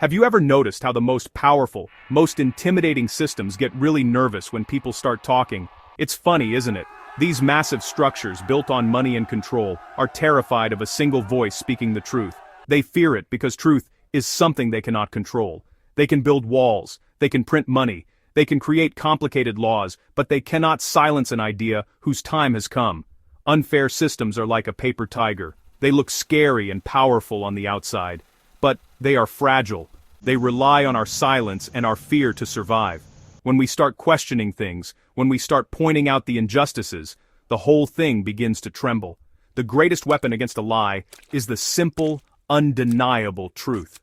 Have you ever noticed how the most powerful, most intimidating systems get really nervous when people start talking? It's funny, isn't it? These massive structures built on money and control are terrified of a single voice speaking the truth. They fear it because truth is something they cannot control. They can build walls, they can print money, they can create complicated laws, but they cannot silence an idea whose time has come. Unfair systems are like a paper tiger. They look scary and powerful on the outside, but they are fragile. They rely on our silence and our fear to survive. When we start questioning things, when we start pointing out the injustices, the whole thing begins to tremble. The greatest weapon against a lie is the simple, undeniable truth.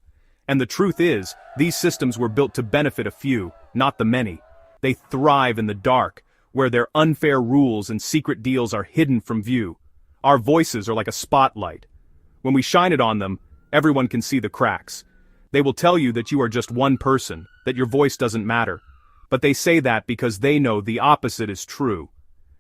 And the truth is, these systems were built to benefit a few, not the many. They thrive in the dark, where their unfair rules and secret deals are hidden from view. Our voices are like a spotlight. When we shine it on them, everyone can see the cracks. They will tell you that you are just one person, that your voice doesn't matter. But they say that because they know the opposite is true.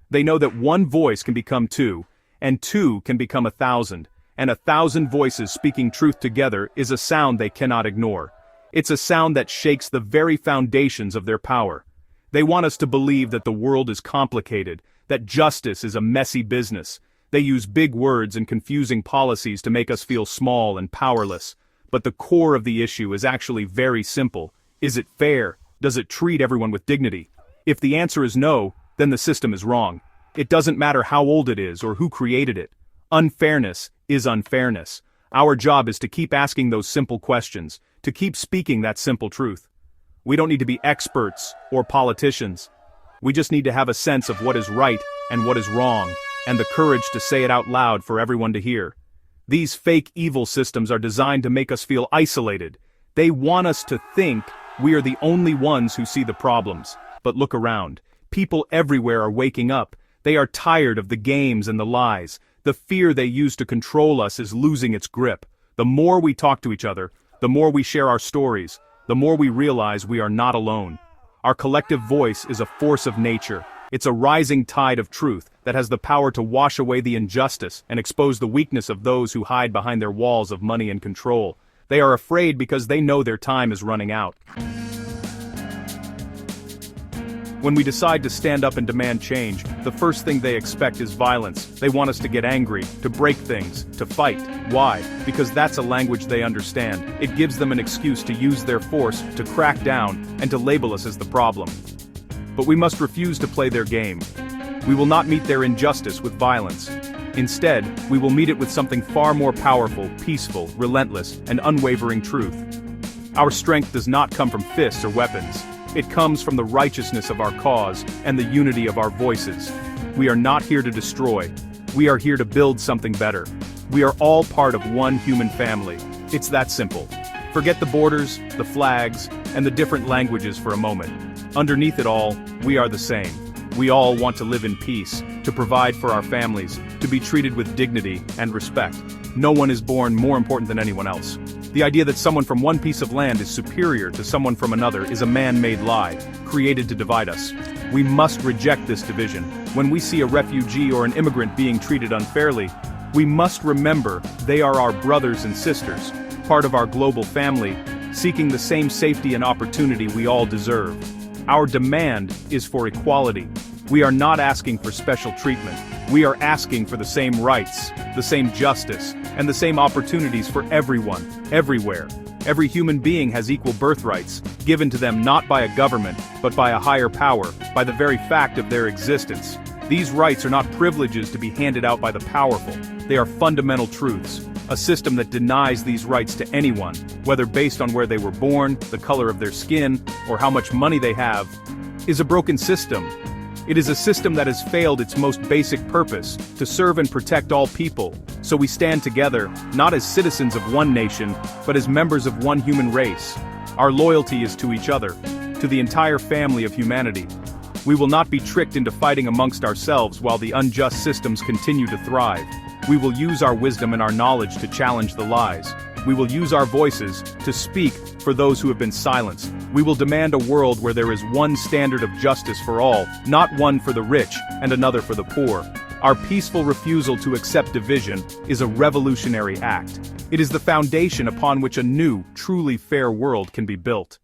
They know that one voice can become two, and two can become 1,000, and 1,000 voices speaking truth together is a sound they cannot ignore. It's a sound that shakes the very foundations of their power. They want us to believe that the world is complicated, that justice is a messy business. They use big words and confusing policies to make us feel small and powerless. But the core of the issue is actually very simple. Is it fair? Does it treat everyone with dignity? If the answer is no, then the system is wrong. It doesn't matter how old it is or who created it. Unfairness is unfairness. Our job is to keep asking those simple questions, to keep speaking that simple truth. We don't need to be experts or politicians. We just need to have a sense of what is right and what is wrong, and the courage to say it out loud for everyone to hear. These fake evil systems are designed to make us feel isolated. They want us to think we are the only ones who see the problems. But look around. People everywhere are waking up. They are tired of the games and the lies. The fear they use to control us is losing its grip. The more we talk to each other, the more we share our stories, the more we realize we are not alone. Our collective voice is a force of nature. It's a rising tide of truth that has the power to wash away the injustice and expose the weakness of those who hide behind their walls of money and control. They are afraid because they know their time is running out. When we decide to stand up and demand change, the first thing they expect is violence. They want us to get angry, to break things, to fight. Why? Because that's a language they understand. It gives them an excuse to use their force, to crack down, and to label us as the problem. But we must refuse to play their game. We will not meet their injustice with violence. Instead, we will meet it with something far more powerful, peaceful, relentless, and unwavering truth. Our strength does not come from fists or weapons. It comes from the righteousness of our cause and the unity of our voices. We are not here to destroy. We are here to build something better. We are all part of one human family. It's that simple. Forget the borders, the flags, and the different languages for a moment. Underneath it all, we are the same. We all want to live in peace, to provide for our families, to be treated with dignity and respect. No one is born more important than anyone else. The idea that someone from one piece of land is superior to someone from another is a man-made lie, created to divide us. We must reject this division. When we see a refugee or an immigrant being treated unfairly, we must remember they are our brothers and sisters, part of our global family, seeking the same safety and opportunity we all deserve. Our demand is for equality. We are not asking for special treatment. We are asking for the same rights, the same justice, and the same opportunities for everyone, everywhere. Every human being has equal birthrights, given to them not by a government, but by a higher power, by the very fact of their existence. These rights are not privileges to be handed out by the powerful. They are fundamental truths. A system that denies these rights to anyone, whether based on where they were born, the color of their skin, or how much money they have, is a broken system. It is a system that has failed its most basic purpose, to serve and protect all people. So we stand together, not as citizens of one nation, but as members of one human race. Our loyalty is to each other, to the entire family of humanity. We will not be tricked into fighting amongst ourselves while the unjust systems continue to thrive. We will use our wisdom and our knowledge to challenge the lies. We will use our voices to speak for those who have been silenced. We will demand a world where there is one standard of justice for all, not one for the rich and another for the poor. Our peaceful refusal to accept division is a revolutionary act. It is the foundation upon which a new, truly fair world can be built.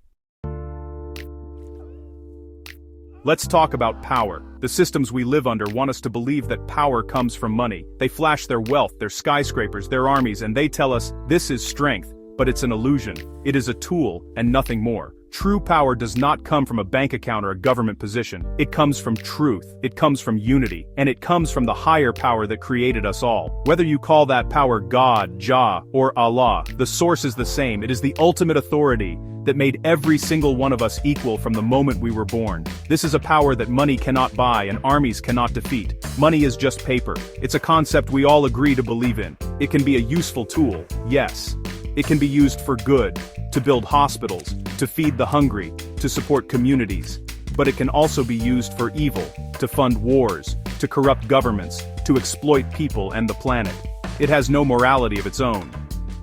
Let's talk about power. The systems we live under want us to believe that power comes from money. They flash their wealth, their skyscrapers, their armies, and they tell us, this is strength, but it's an illusion. It is a tool, and nothing more. True power does not come from a bank account or a government position. It comes from truth, it comes from unity, and it comes from the higher power that created us all. Whether you call that power God, Jah, or Allah, the source is the same. It is the ultimate authority that made every single one of us equal from the moment we were born. This is a power that money cannot buy and armies cannot defeat. Money is just paper. It's a concept we all agree to believe in. It can be a useful tool, yes. It can be used for good, to build hospitals, to feed the hungry, to support communities. But it can also be used for evil, to fund wars, to corrupt governments, to exploit people and the planet. It has no morality of its own.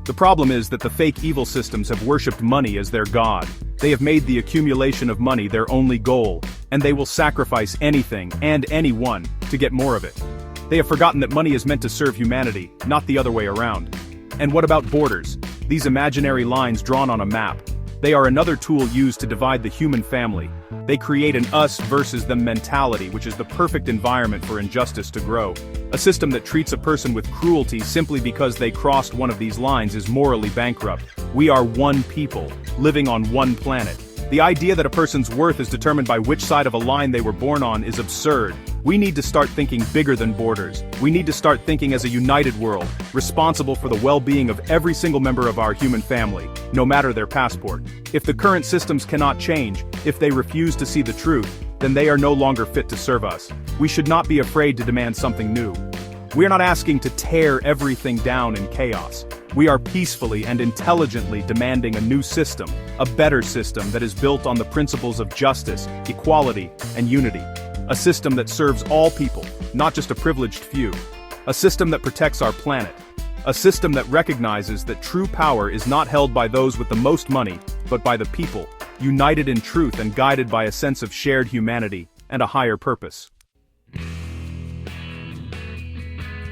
The problem is that the fake evil systems have worshipped money as their god. They have made the accumulation of money their only goal, and they will sacrifice anything and anyone to get more of it. They have forgotten that money is meant to serve humanity, not the other way around. And what about borders? These imaginary lines drawn on a map. They are another tool used to divide the human family. They create an us versus them mentality, which is the perfect environment for injustice to grow. A system that treats a person with cruelty simply because they crossed one of these lines is morally bankrupt. We are one people, living on one planet. The idea that a person's worth is determined by which side of a line they were born on is absurd. We need to start thinking bigger than borders. We need to start thinking as a united world, responsible for the well-being of every single member of our human family, no matter their passport. If the current systems cannot change, if they refuse to see the truth, then they are no longer fit to serve us. We should not be afraid to demand something new. We are not asking to tear everything down in chaos. We are peacefully and intelligently demanding a new system, a better system that is built on the principles of justice, equality, and unity. A system that serves all people, not just a privileged few. A system that protects our planet. A system that recognizes that true power is not held by those with the most money, but by the people, united in truth and guided by a sense of shared humanity and a higher purpose.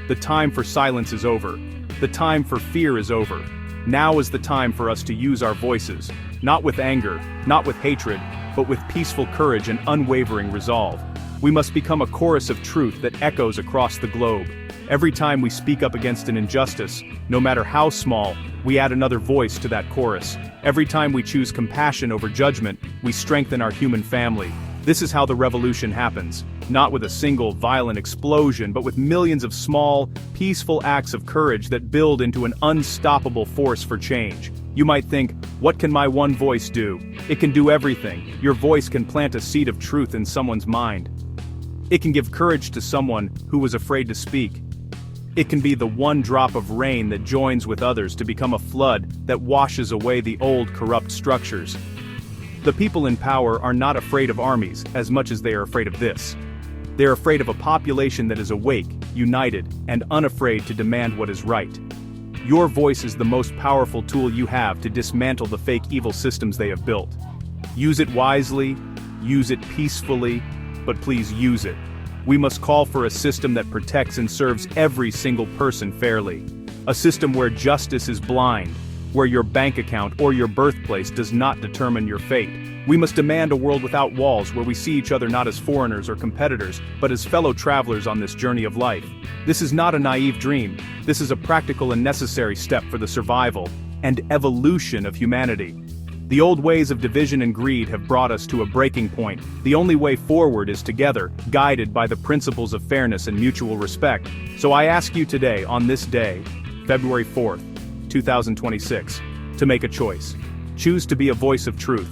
The time for silence is over. The time for fear is over. Now is the time for us to use our voices, not with anger, not with hatred, but with peaceful courage and unwavering resolve. We must become a chorus of truth that echoes across the globe. Every time we speak up against an injustice, no matter how small, we add another voice to that chorus. Every time we choose compassion over judgment, we strengthen our human family. This is how the revolution happens, not with a single violent explosion, but with millions of small, peaceful acts of courage that build into an unstoppable force for change. You might think, what can my one voice do? It can do everything. Your voice can plant a seed of truth in someone's mind. It can give courage to someone who was afraid to speak. It can be the one drop of rain that joins with others to become a flood that washes away the old corrupt structures. The people in power are not afraid of armies as much as they are afraid of this. They are afraid of a population that is awake, united, and unafraid to demand what is right. Your voice is the most powerful tool you have to dismantle the fake evil systems they have built. Use it wisely, use it peacefully, but please use it. We must call for a system that protects and serves every single person fairly. A system where justice is blind, where your bank account or your birthplace does not determine your fate. We must demand a world without walls where we see each other not as foreigners or competitors, but as fellow travelers on this journey of life. This is not a naive dream. This is a practical and necessary step for the survival and evolution of humanity. The old ways of division and greed have brought us to a breaking point. The only way forward is together, guided by the principles of fairness and mutual respect. So I ask you today, on this day, February 4th, 2026, to make a choice. Choose to be a voice of truth.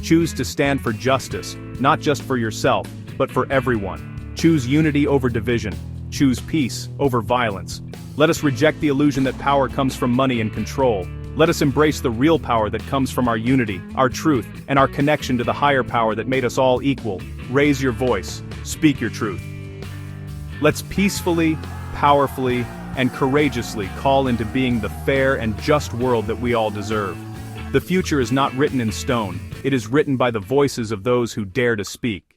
Choose to stand for justice, not just for yourself, but for everyone. Choose unity over division. Choose peace over violence. Let us reject the illusion that power comes from money and control. Let us embrace the real power that comes from our unity, our truth, and our connection to the higher power that made us all equal. Raise your voice. Speak your truth. Let's peacefully, powerfully, and courageously call into being the fair and just world that we all deserve. The future is not written in stone, it is written by the voices of those who dare to speak.